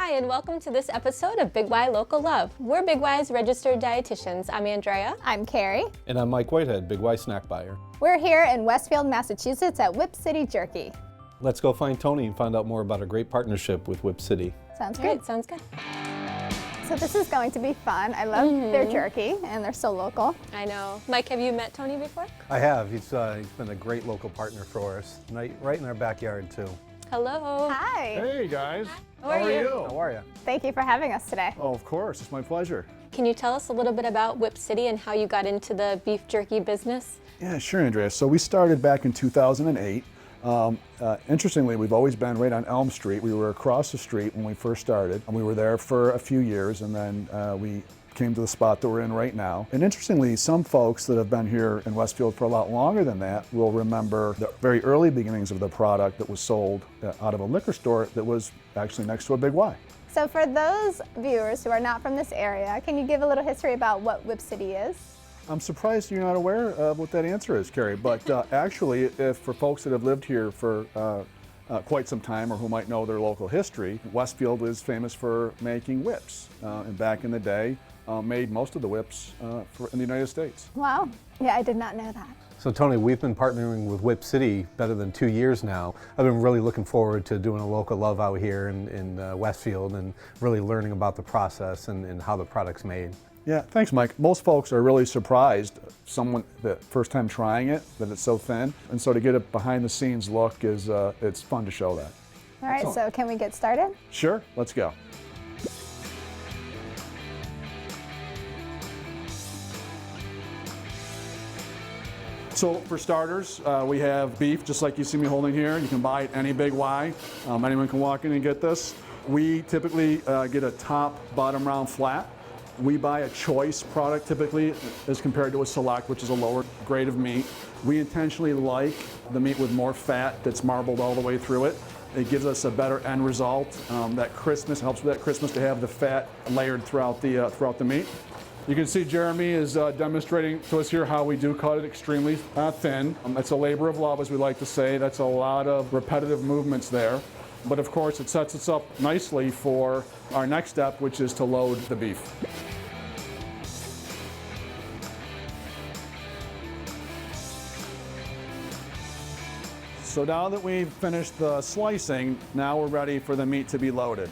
Hi, and welcome to this episode of Big Y Local Love. We're Big Y's registered dietitians. I'm Andrea. I'm Carrie. And I'm Mike Whitehead, Big Y snack buyer. We're here in Westfield, Massachusetts at Whip City Jerky. Let's go find Tony and find out more about a great partnership with Whip City. Sounds All good. right, sounds good. So this is going to be fun. I love their jerky, and they're so local. I know. Mike, have you met Tony before? I have. He's been a great local partner for us, right in our backyard too. Hello. Hi. Hey guys, How are you? How are you? Thank you for having us today. Oh, of course, it's my pleasure. Can you tell us a little bit about Whip City and how you got into the beef jerky business? Yeah, sure, Andrea. So we started back in 2008. Interestingly, we've always been right on Elm Street. We were across the street when we first started, and we were there for a few years, and then we came to the spot that we're in right now. And interestingly, some folks that have been here in Westfield for a lot longer than that will remember the very early beginnings of the product that was sold out of a liquor store that was actually next to a Big Y. So for those viewers who are not from this area, can you give a little history about what Whip City is? I'm surprised you're not aware of what that answer is, Carrie, but actually, if for folks that have lived here for quite some time or who might know their local history, Westfield is famous for making whips, and back in the day, made most of the whips in the United States. Wow. Yeah, I did not know that. So Tony, we've been partnering with Whip City better than 2 years now. I've been really looking forward to doing a local love out here in Westfield and really learning about the process and how the product's made. Yeah, thanks, Mike. Most folks are really surprised, someone the first time trying it, that it's so thin. And so to get a behind the scenes look is, it's fun to show that. All right, so can we get started? Sure, let's go. So for starters, we have beef, just like you see me holding here. You can buy it at any Big Y. Anyone can walk in and get this. We typically get a top, bottom round flat. We buy a choice product typically as compared to a select, which is a lower grade of meat. We intentionally like the meat with more fat that's marbled all the way through it. It gives us a better end result. That crispness helps with that crispness to have the fat layered throughout the meat. You can see Jeremy is demonstrating to us here how we do cut it extremely thin. It's a labor of love, as we like to say. That's a lot of repetitive movements there. But of course, it sets us up nicely for our next step, which is to load the beef. So now that we've finished the slicing, now we're ready for the meat to be loaded.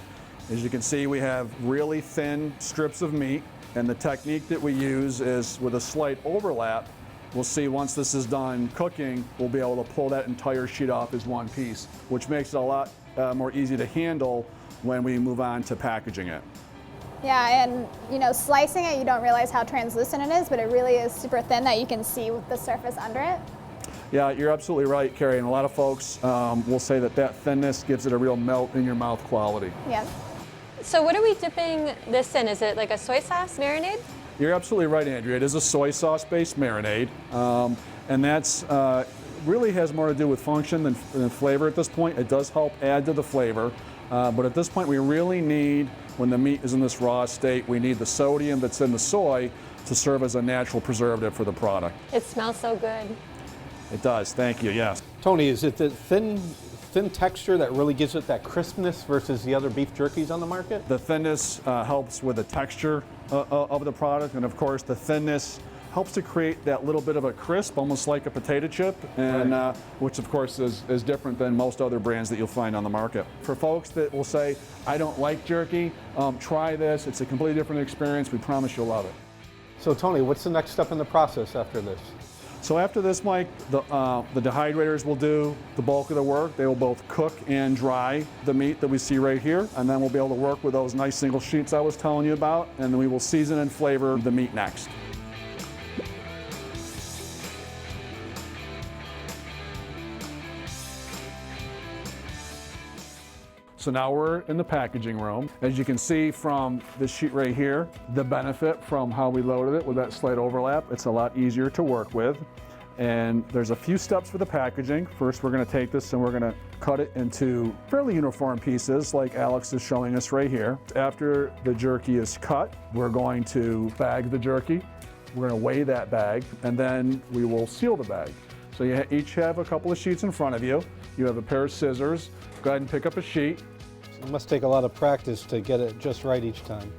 As you can see, we have really thin strips of meat, and the technique that we use is with a slight overlap. We'll see once this is done cooking, we'll be able to pull that entire sheet off as one piece, which makes it a lot more easy to handle when we move on to packaging it. Yeah, and you know, slicing it, you don't realize how translucent it is, but it really is super thin that you can see the surface under it. Yeah, you're absolutely right, Carrie, and a lot of folks will say that thinness gives it a real melt in your mouth quality. Yeah. So what are we dipping this in? Is it like a soy sauce marinade? You're absolutely right, Andrea. It is a soy sauce-based marinade, and that's really has more to do with function than flavor at this point. It does help add to the flavor, but at this point we really need, when the meat is in this raw state, we need the sodium that's in the soy to serve as a natural preservative for the product. It smells so good. It does, thank you, yes. Tony, is it the thin texture that really gives it that crispness versus the other beef jerkies on the market? The thinness helps with the texture of the product, and of course the thinness helps to create that little bit of a crisp, almost like a potato chip, and which of course is different than most other brands that you'll find on the market. For folks that will say, I don't like jerky, try this. It's a completely different experience. We promise you'll love it. So Tony, what's the next step in the process after this? So after this, Mike, the dehydrators will do the bulk of the work. They will both cook and dry the meat that we see right here, and then we'll be able to work with those nice single sheets I was telling you about, and then we will season and flavor the meat next. So now we're in the packaging room. As you can see from this sheet right here, the benefit from how we loaded it with that slight overlap, it's a lot easier to work with. And there's a few steps for the packaging. First, we're gonna take this and we're gonna cut it into fairly uniform pieces like Alex is showing us right here. After the jerky is cut, we're going to bag the jerky. We're gonna weigh that bag, and then we will seal the bag. So you each have a couple of sheets in front of you. You have a pair of scissors. Go ahead and pick up a sheet. It must take a lot of practice to get it just right each time.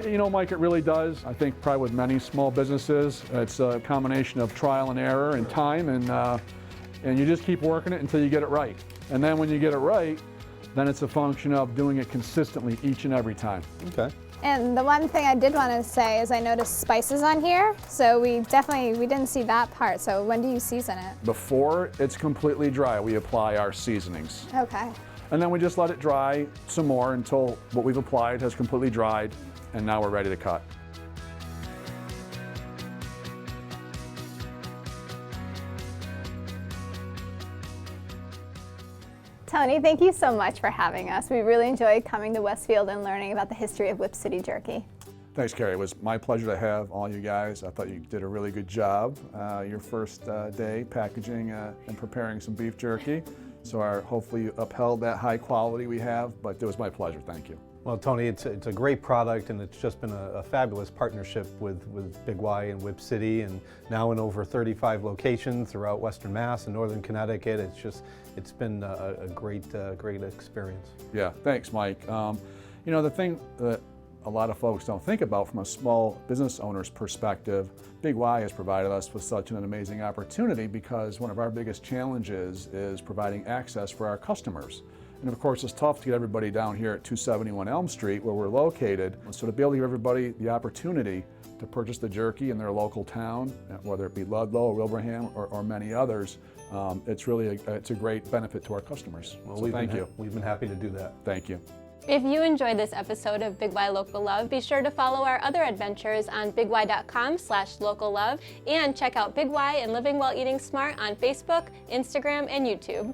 You know, Mike, it really does. I think probably with many small businesses, it's a combination of trial and error and time, and you just keep working it until you get it right. And then when you get it right, then it's a function of doing it consistently each and every time. Okay. And the one thing I did want to say is I noticed spices on here, so we didn't see that part. So when do you season it? Before it's completely dry, we apply our seasonings. Okay. And then we just let it dry some more until what we've applied has completely dried, and now we're ready to cut. Tony, thank you so much for having us. We really enjoyed coming to Westfield and learning about the history of Whip City Jerky. Thanks, Carrie. It was my pleasure to have all you guys. I thought you did a really good job your first day packaging and preparing some beef jerky. So hopefully you upheld that high quality we have, but it was my pleasure. Thank you. Well, Tony, it's a great product, and it's just been a fabulous partnership with Big Y and Whip City, and now in over 35 locations throughout Western Mass and Northern Connecticut. It's been a great experience. Yeah, thanks, Mike. You know, the thing that a lot of folks don't think about from a small business owner's perspective, Big Y has provided us with such an amazing opportunity because one of our biggest challenges is providing access for our customers. And of course, it's tough to get everybody down here at 271 Elm Street where we're located. So to be able to give everybody the opportunity to purchase the jerky in their local town, whether it be Ludlow, Wilbraham, or many others, it's really it's a great benefit to our customers. Well, so thank you. We've been happy to do that. Thank you. If you enjoyed this episode of Big Y Local Love, be sure to follow our other adventures on BigY.com/locallove and check out Big Y and Living While Eating Smart on Facebook, Instagram, and YouTube.